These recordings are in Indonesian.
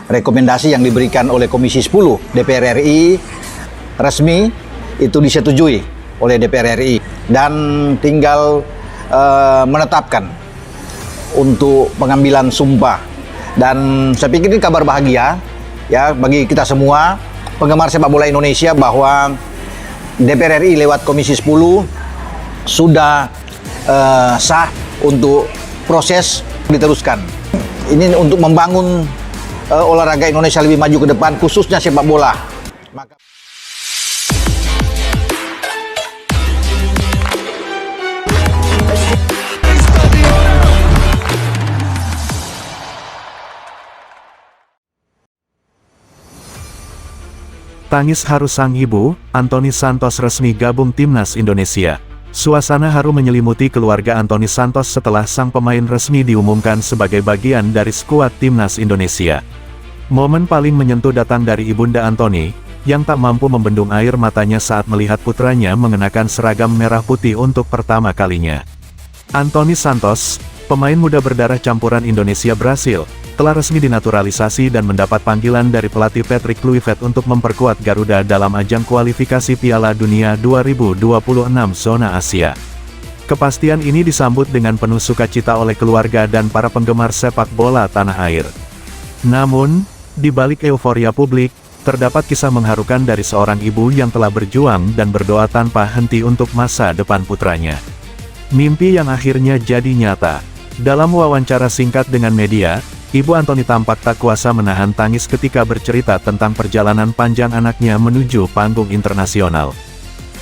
rekomendasi yang diberikan oleh Komisi 10 DPR RI resmi itu disetujui oleh DPR RI dan tinggal menetapkan untuk pengambilan sumpah. Dan saya pikir ini kabar bahagia ya bagi kita semua penggemar sepak bola Indonesia bahwa DPR RI lewat Komisi 10 sudah sah untuk proses diteruskan. Ini untuk membangun olahraga Indonesia lebih maju ke depan, khususnya sepak bola. Tangis haru sang ibu, Anthony Santos resmi gabung Timnas Indonesia. Suasana haru menyelimuti keluarga Anthony Santos setelah sang pemain resmi diumumkan sebagai bagian dari skuad Timnas Indonesia. Momen paling menyentuh datang dari ibunda Anthony, yang tak mampu membendung air matanya saat melihat putranya mengenakan seragam merah putih untuk pertama kalinya. Anthony Santos, pemain muda berdarah campuran Indonesia-Brasil, telah resmi dinaturalisasi dan mendapat panggilan dari pelatih Patrick Kluivert untuk memperkuat Garuda dalam ajang kualifikasi Piala Dunia 2026 zona Asia. Kepastian ini disambut dengan penuh sukacita oleh keluarga dan para penggemar sepak bola tanah air. Namun, di balik euforia publik, terdapat kisah mengharukan dari seorang ibu yang telah berjuang dan berdoa tanpa henti untuk masa depan putranya. Mimpi yang akhirnya jadi nyata. Dalam wawancara singkat dengan media, Ibu Anthony tampak tak kuasa menahan tangis ketika bercerita tentang perjalanan panjang anaknya menuju panggung internasional.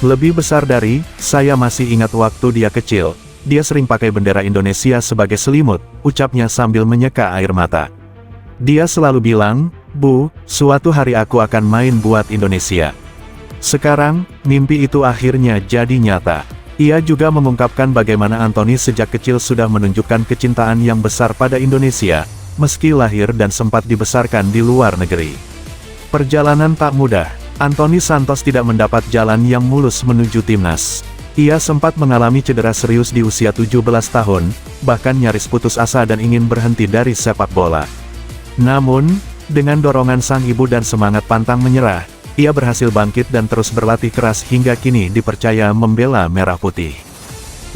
Lebih besar dari, saya masih ingat waktu dia kecil, dia sering pakai bendera Indonesia sebagai selimut, ucapnya sambil menyeka air mata. Dia selalu bilang, "Bu, suatu hari aku akan main buat Indonesia." Sekarang, mimpi itu akhirnya jadi nyata. Ia juga mengungkapkan bagaimana Anthony sejak kecil sudah menunjukkan kecintaan yang besar pada Indonesia, meski lahir dan sempat dibesarkan di luar negeri. Perjalanan tak mudah, Anthony Santos tidak mendapat jalan yang mulus menuju timnas. Ia sempat mengalami cedera serius di usia 17 tahun, bahkan nyaris putus asa dan ingin berhenti dari sepak bola. Namun, dengan dorongan sang ibu dan semangat pantang menyerah, ia berhasil bangkit dan terus berlatih keras hingga kini dipercaya membela Merah Putih.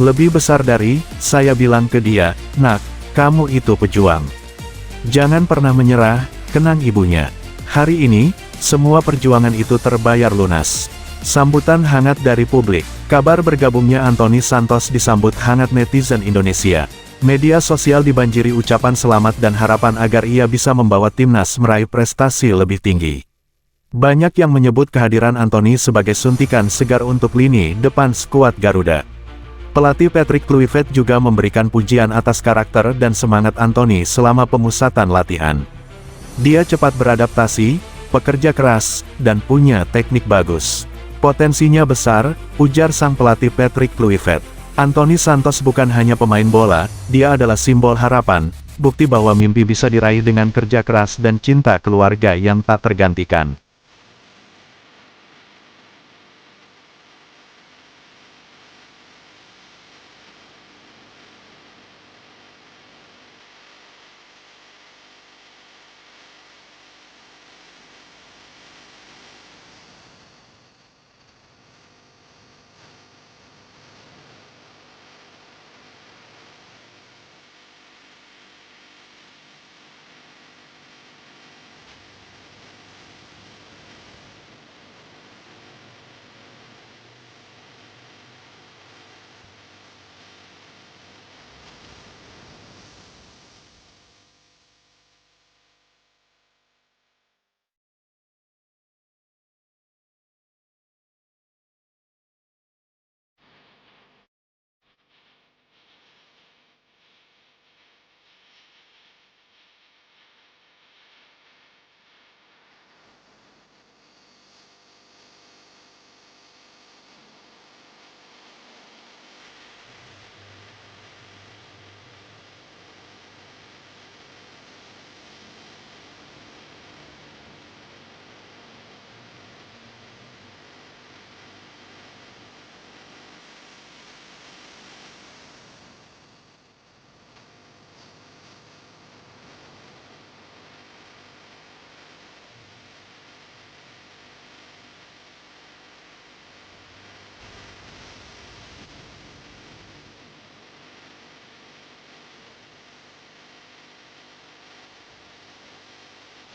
Lebih besar dari, saya bilang ke dia, "Nak, kamu itu pejuang. Jangan pernah menyerah," kenang ibunya. Hari ini, semua perjuangan itu terbayar lunas. Sambutan hangat dari publik. Kabar bergabungnya Anthony Santos disambut hangat netizen Indonesia. Media sosial dibanjiri ucapan selamat dan harapan agar ia bisa membawa timnas meraih prestasi lebih tinggi. Banyak yang menyebut kehadiran Anthony sebagai suntikan segar untuk lini depan skuad Garuda. Pelatih Patrick Kluivert juga memberikan pujian atas karakter dan semangat Anthony selama pemusatan latihan. Dia cepat beradaptasi, pekerja keras, dan punya teknik bagus. Potensinya besar, ujar sang pelatih Patrick Kluivert. Anthony Santos bukan hanya pemain bola, dia adalah simbol harapan, bukti bahwa mimpi bisa diraih dengan kerja keras dan cinta keluarga yang tak tergantikan.